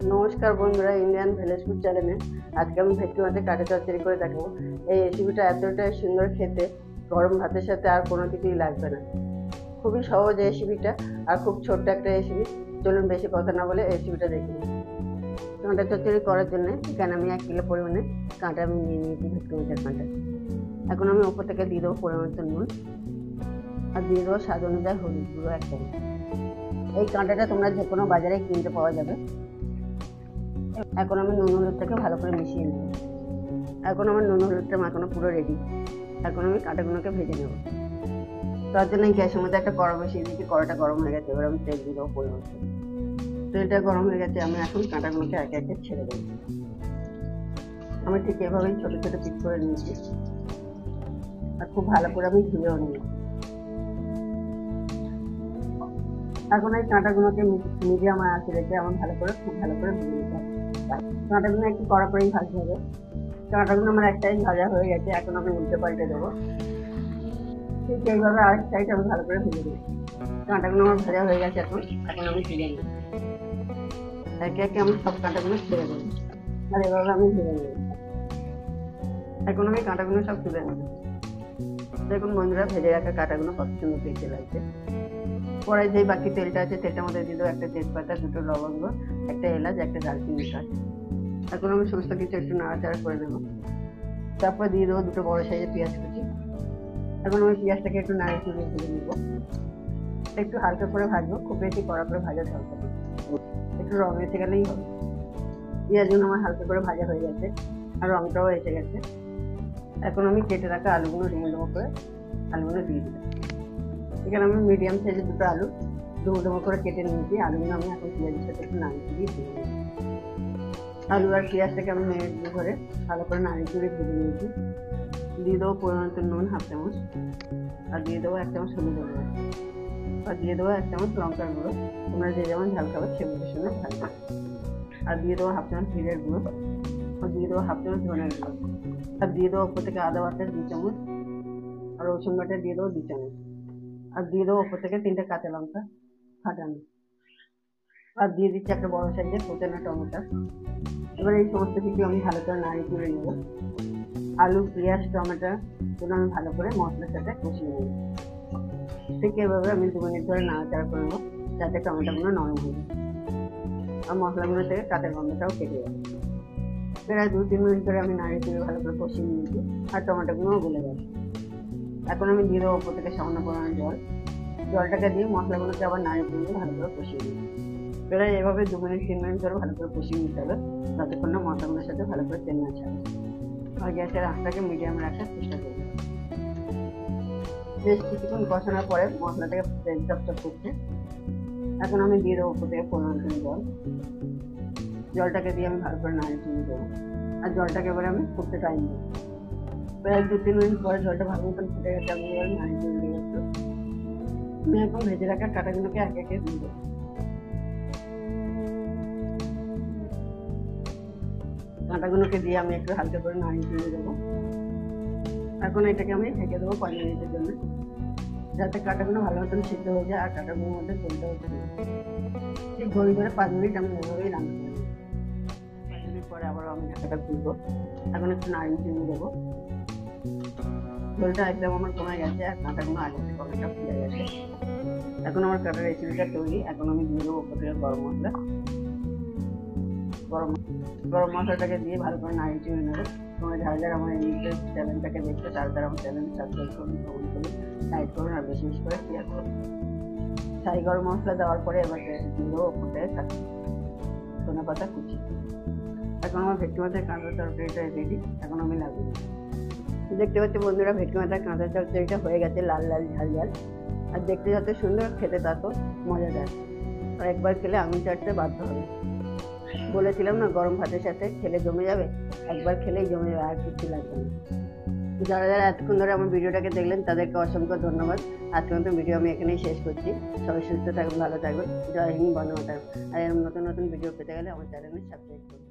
নমস্কার বন্ধুরা, Indian village food চ্যানেলে আজকে আমি ভেটকি মাছের কাঁটা চচ্চড়ি করে দেখাবো। এই রেসিপিটা এতটাই সুন্দর খেতে, গরম ভাতের সাথে আর কোনো কিছুই লাগবে না। খুবই সহজ রেসিপিটা আর খুব ছোট্ট একটা রেসিপি। চলুন বেশি কথা না বলে রেসিপিটা দেখে নিই। কাঁটা চচ্চড়ি করার জন্য এখানে আমি 1 কিলো পরিমাণে কাঁটা আমি নিয়ে নিয়েছি, ভেটকি মাছের কাঁটা। এখন আমি ওপর থেকে দিয়ে দেবো পরিমাণ মতো নুন আর দিয়ে দেবো স্বাদ অনুযায়ী হলুদ গুঁড়ো 1 চামচ। এই কাঁটাটা তোমরা যে কোনো বাজারে কিনতে পাওয়া যাবে। এখন আমি নুন হলুদটাকে ভালো করে মিশিয়ে নেব। এখন আমার নুন হলুদটা মাখানো পুরো রেডি। এখন আমি কাঁটাগুলোকে ভেজে নেব। তার জন্য গ্যাসের মধ্যে একটা কড়া বসিয়ে দিয়েছি। কড়াটা গরম হয়ে গেছে, এবার আমি তেল দিয়ে দেবো পরিমাণ। তেলটা গরম হয়ে গেছে, আমি এখন কাঁটাগুলোকে একে একে ছেড়ে দেবো। আমি ঠিক এভাবেই ছোটো ছোটো পিস করে নিয়েছি আর খুব ভালো করে আমি ধুয়েও নিয়েছি। এখন এই কাঁটাগুলোকে মিডিয়াম আঁচে রেখে আমার খুব ভালো করে ভেজে নিতে হবে। কাঁটাগুলো একটু কড়া করেই ভাজতে হবে। কাঁটাগুলো আমার এক সাইড ভাজা হয়ে গেছে, এখন আমি উল্টে পাল্টে দেবো। ঠিক এইভাবে আরেক সাইড আমি ভালো করে ভেজে দেবো। কাঁটাগুলো আমার ভাজা হয়ে গেছে, এখন আমি তুলে নেব। একে একে আমি সব কাঁটাগুলো ছেড়ে দেবো আর এভাবে আমি ভেজে নেব। এখন আমি কাঁটাগুলো সব তুলে নেব। দেখুন বন্ধুরা, ভেজে রাখা কাঁটাগুলো কত সুন্দর দেখতে লাগছে। পরে যে বাকি তেলটা আছে তেলটার মধ্যে দিয়ে দেবো একটা তেজপাতা, 2টো লবঙ্গ, একটা এলাচ, একটা দারচিনি কাঠ। এখন আমি সমস্ত কিছু একটু নাড়াচাড়া করে নেব। তারপর দিয়ে দেবো 2টো বড় সাইজের পেঁয়াজ কুচি। এখন আমি পেঁয়াজটাকে একটু নাড়িয়ে চড়িয়ে ভেজে নেব। একটু হালকা করে ভাজবো, খুব বেশি কড়া করে ভাজা দরকার নেই, একটু রং এসে গেলেই হবে। পেঁয়াজগুলো আমার হালকা করে ভাজা হয়ে গেছে আর রংটাও এসে গেছে। এখন আমি কেটে রাখা আলুগুলো ডুমো ডুমো করে আলুগুলো দিয়ে দিলাম। এখানে আমি মিডিয়াম সাইজের 2টো আলু ডুমো ডুমো করে কেটে নিয়েছি। আলুগুলো আমি এখন পেঁয়াজের সাথে একটু নাড়িয়ে দিয়ে দিই। আলু আর পেঁয়াজটাকে আমি মিনিট ধরে ভালো করে নাড়িয়ে চড়িয়ে ভেজে নিয়েছি। দিয়ে দেবো পরিমাণ নুন 1/2 চামচ আর দিয়ে দেবো 1 চামচ হলুদ গুঁড়ো আর দিয়ে দেবো 1 চামচ লঙ্কার গুঁড়ো। তোমরা যে যেমন ঝাল খাবে সে বুঝে শুনে ঝাল। আর দিয়ে দেবো 1/2 চামচ জিরের গুঁড়ো আর দিয়ে দেবো 1/2 চামচ ধনের গুঁড়ো আর দিয়ে দেবো ওপর থেকে আদা বাটা 2 চামচ আর রসুন বাটা দিয়ে দেবো 2 চামচ আর দিয়ে দেবো ওপর থেকে 3টে কাঁচা লঙ্কা ফাটানো আর দিয়ে দিচ্ছি একটা বড় সাইজের কুচানো টমেটো। এবার এই সমস্ত কিছু আমি ভালো করে নাড়িয়ে তুলে নেব। আলু, পেঁয়াজ, টমেটো গুলো আমি ভালো করে মশলার সাথে কষিয়ে নেব। ঠিক এভাবে আমি 2 মিনিট ধরে নাড়াচাড়া করে নেব যাতে টমেটোগুলো নরম হয়ে যায় আর মশলাগুলো থেকে কাঁচা গন্ধটাও কেটে যাবে। প্রায় 2-3 মিনিট ধরে আমি নাড়িয়ে তুলে ভালো করে কষিয়ে নিয়েছি আর টমেটোগুলোও গলে গেছে। এখন আমি দিয়ে দেবো ওপর থেকে সামান্য পরিমাণে জলটাকে দিয়ে মশলাগুলোকে আবার নাড়িয়ে তুলে ভালো করে কষিয়ে নিই। প্রায় এভাবে 2-3 মিনিট ধরে ভালো করে কষিয়ে নিতে হবে যতক্ষণ না মশলাগুলোর সাথে ভালো করে তেল না ছাড়ে। আর গ্যাসের আঁচটাকে মিডিয়ামে রাখার চেষ্টা করবো। বেশ কিছুক্ষণ কষানোর পরে মশলাটাকে তেল চপচপ করছে। এখন আমি দিয়ে দেবো ওপর থেকে পরিমাণ জলটাকে দিয়ে আমি ভালো করে নাড়িয়ে চড়িয়ে দেবো আর জলটাকে এবারে আমি ফুটতে টাইম দেবো। প্রায় 2-3 মিনিট পরে জলটা ভালো মতন ফুটে গেছে, আমি এবার নাড়িয়ে চড়িয়ে দেবো। আমি এখন ভেজে রাখা কাঁটাগুলোকে একে একে দিয়ে দেবো। কাঁটাগুলোকে দিয়ে আমি একটু হালকা করে নাড়িয়ে চড়িয়ে দেবো। এখন এটাকে আমি ঢেকে দেবো 5 মিনিটের জন্য যাতে কাঁটাগুলো ভালো মতন সিদ্ধ হয়ে যায় আর কাঁটাগুলোর মধ্যে তেলটা হচ্ছে। ঠিক ঘড়ি ধরে 5 মিনিট আমি এভাবেই রান্না করবো। 5 মিনিট পরে আবার আমি ঢাকাটা খুলবো। এখন একটু নাড়িয়ে চড়িয়ে দেবো। ঝোলটা একদম আমার কমে গেছে আর কাঁটাগুলো আগে থেকে অনেকটা ফুলে গেছে। এখন আমার কাঁটার রেসিপিটা তৈরি। এখন আমি দিয়ে দেবো ওপর থেকে গরম মশলা। গরম মশলাটাকে দিয়ে ভালো করে নাড়িয়ে চড়িয়ে নেবো। তোমরা যারা আমার এই চ্যানেলটাকে দেখছো তারা আমার চ্যানেল সাবস্ক্রাইব করুন, কমেন্ট করুন, লাইক করুন আর বেশি বেশি করে শেয়ার করুন। ছাই গরম মশলা দেওয়ার পরে এবার দিয়ে দেবো ওপর থেকে ধনে পাতা কুচি। এখন আমার ভেটকি মাছের কাঁচা তরকারিটা রেডি। এখন আমি লাগিয়ে দিই। দেখতে পাচ্ছি বন্ধুরা, ভেটকি মাছের কাঁচা তরকারিটা হয়ে গেছে লাল লাল ঝাল ঝাল আর দেখতে যত সুন্দর খেতে তত মজাদার। আর একবার খেলে আমি চাটতে বাধ্য হবে। বলেছিলাম না, গরম ভাতের সাথে খেলে জমে যাবে। একবার খেলেই জমে যাবে, আর কিছু লাগবে না। যারা যারা এতক্ষণ ধরে আমার ভিডিওটাকে দেখলেন তাদেরকে অসংখ্য ধন্যবাদ। আজকের মতো ভিডিও আমি এখানেই শেষ করছি। সবাই সুস্থ থাকবেন, ভালো থাকবেন। জয় হিন্দ, বন্দে মাতরম। আর এরকম নতুন নতুন ভিডিও পেতে গেলে আমার চ্যানেলে সাবস্ক্রাইব করুন।